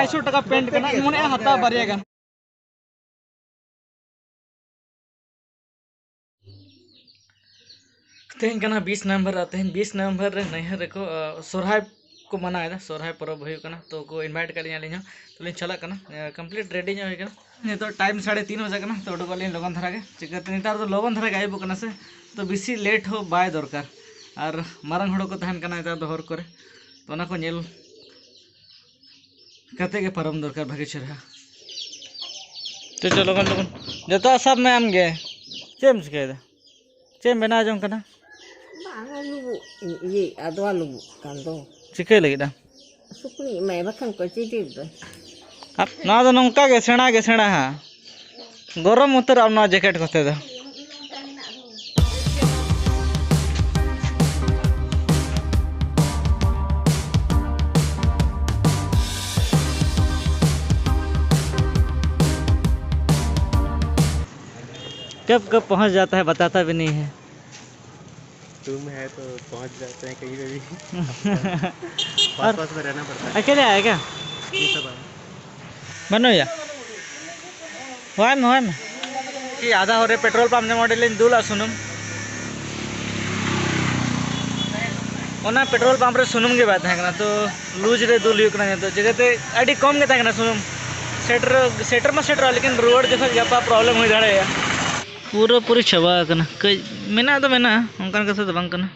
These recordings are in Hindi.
250 टका पेंट करना मोने हता बारिया गान तेहन कना 20 नवंबर तेहन 20 नवंबर रे नैहर रे को सोरहाय को मनाएदा सोरहाय पर्व हुई कना तो को इनवाइट कर लिया लिᱧ तो लिᱧ चला कना कंप्लीट रेडी ᱧ हुई कना नितो टाइम 3:30 बजे कना तो उडुक लिᱧ लगन धरा के चिकते नितार तो लगन धरा के आइबो कना से तो बेसी लेट हो बाय दरकार और मारंग हड़ को तहन कना नितार दो हर करे तो ना को नेल कते के परम दरकार भागे चेहरा तो चलो लगन लगन जतो सब में आम गे चेम सिखाइदा चेम बना जंग कना ये adwa lubu kanto चिके लगी दा sukuni mai bakang ko chiti do अब ना तो नौका के सेना है गरम उतर अब ना जैकेट कते दा कब कब पहुंच जाता है बताता भी नहीं है तुम है तो पहुंच जाते हैं कहीं पे भी पास में रहना पड़ता है अकेले आया क्या ये सब है बनो या वाई में कि आधा हो रे पेट्रोल पंप ने मॉडल दूला सुनुम ओना पेट्रोल पंप रे सुनुम के बात है तो लूज रे दूल हुई कना तो जगते अड़ी कम के था सुनुम सेटर में सेटर लेकिन रोड जखन गपा प्रॉब्लम हो दाड़े पूरा पूरी चबा कना कई मेना तो मेना उनकान कथा तो बांग कना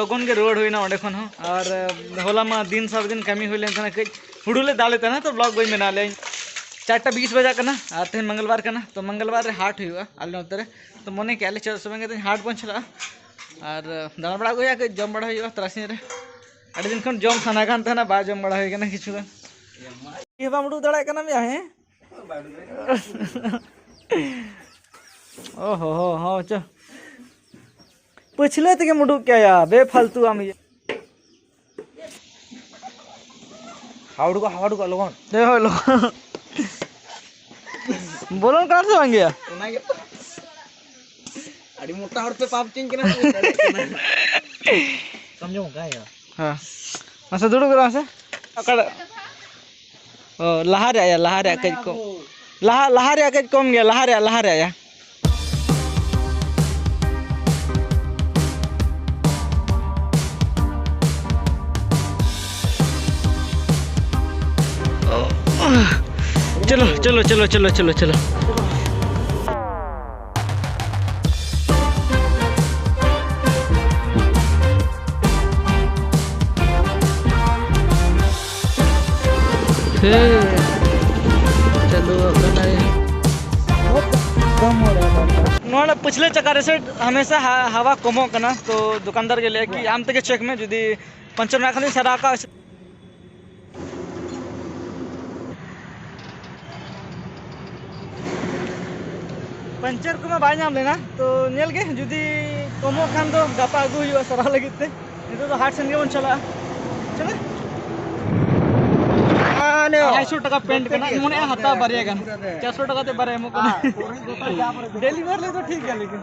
लगन के रोड हुई ना ओडे खन और होला मा दिन सब दिन कमी हुई लेन कई हुडुले दाले तना तो ब्लॉग बई में ना ले 4:20 बजा कना और तेन मंगलवार कना तो मंगलवार रे हाट हुआ आले नतरे तो मने के आले चल समय के हाट बन चला और दाना बड़ा गया के जम बड़ा हुआ तरासी रे अड़ी दिन खन जम खाना खान तना बा जम बड़ा हुई कना किछु ये बामडू दड़ा कना में है ओहो हो च पिछले तक मुडू क्या या बेफालतू आम हावड़ को लगन दे हो लगन बोलन कार से भांग गया अड़ी मोटा हड़ पे पाप चिंग के ना समझो का है हां मसा दुडू करा से अकड़ ओ लहार आया कज को लहार आया कज कम गया लहार आया चलो चलो चलो चलो चलो चलो चलो नोड़ा पिछले चक्कर से हमेशा हवा कमो कना तो दुकानदार के लिए कि आम तक चेक में जुदी पंचर ना खाली सदा का पंचर को मैं बाय नाम लेना तो नेल के जुदी कमो खान तो गापा आगू हुआ सरा लगिते नहीं तो हाट सेन के बन चला चले 250 टका पेंट करना मन हता बारे गन 400 टका ते बारे एमो डिलीवर ले तो ठीक है लेकिन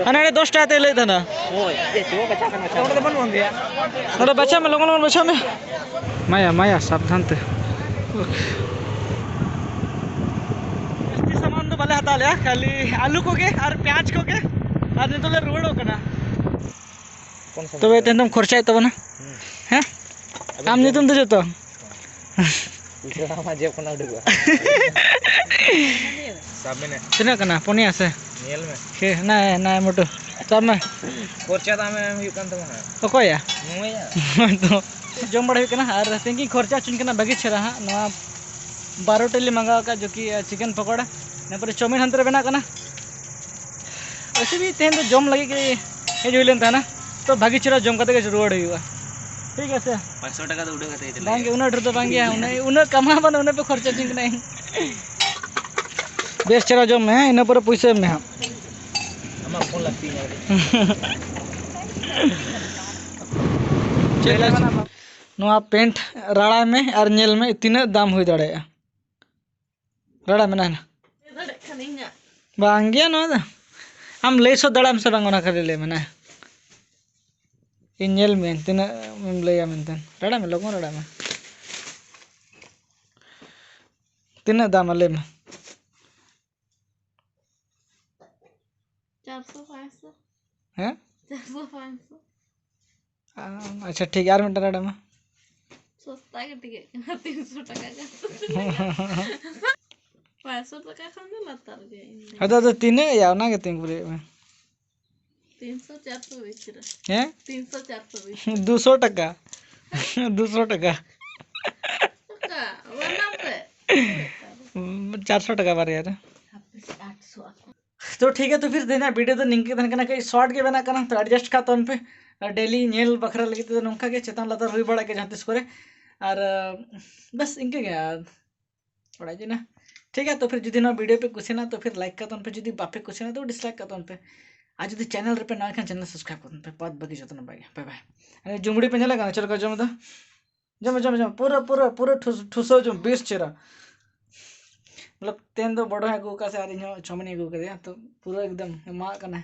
अने 10 टाते ले था ना नोड़े बच्चा में लोगन बच्चा में माया माया सावधान ते सामान तो भले हता लिया खाली आलू को के और प्याज को के और नहीं तो ले रोड़ो करना तो वे तेंदम खर्चा है तो ना हैं आम नहीं तुम तो जो तो जेब को ना उड़ेगा सब में कितना करना पुनिया से नेल में के ना ना मोटो सब में खर्चा तो हमें यू कान तो ना तो कोया मुया तो जम बड़ा करना और थिंकिंग खर्चा चुन करना बगी छरा हां नवा 12 टेली मंगावा का जो कि चिकन पकोड़ा ने पर चाउमीन हंतरे बना करना वैसे भी तेन तो जम लगे कि हे जो लेन था ना तो भागी छरा जम करते के रोड हुआ ठीक है से 500 टका तो उड़ेगा ते बांगे उना डर तो बांगे उना कमा बन उना पे खर्चा चिंक नहीं बेस चला जम है इन पर पैसे में हम फोन लगती है नवा पेंट राड़ा में और नेल में तीना दाम हुई दड़े राड़ा में ना बांगे ना हम ले सो दड़ाम से बांगोना कर ले मना इन नेल में तीना ले या मेंतन राड़ा में लोगों राड़ा में तीना दाम ले में 400 500 हैं 400 500 अच्छा ठीक यार मिनट राड़ा में सस्ता के टिके 300 टका का 500 टका खाने लता रे तो तीने या ना के तीन पूरे में 300 400 बेच रहा हैं 300 400 200 टका 200 टका टका वरना पे 400 टका बार यार 800 तो ठीक है तो फिर देना वीडियो तो निंके तन करना कई शॉर्ट के बना करना तो एडजस्ट का तौन पे डेली नेल बखरा लगे तो नौका के चेतन लतर हुई बड़ा के जहाँ तिस करे और बस इनके गया बड़ा जी ना ठीक है तो फिर जुदी ना वीडियो पे कुछ ना तो फिर लाइक का तौन पे जुदी बापे कुछ ना तो डिसलाइक का तौन पे आज जुदी चैनल पे ना खान चैनल सब्सक्राइब कर पे बहुत बगी जतन बाय बाय बाय अरे जुमड़ी पे लगा चल कर जम तो जम जम जम पूरा पूरा पूरा ठुसो जो 20 चेरा मतलब तेन तो बड़ो है गुका से आ रही है 6 महीने गुका दिया तो पूरा एकदम माँ का ना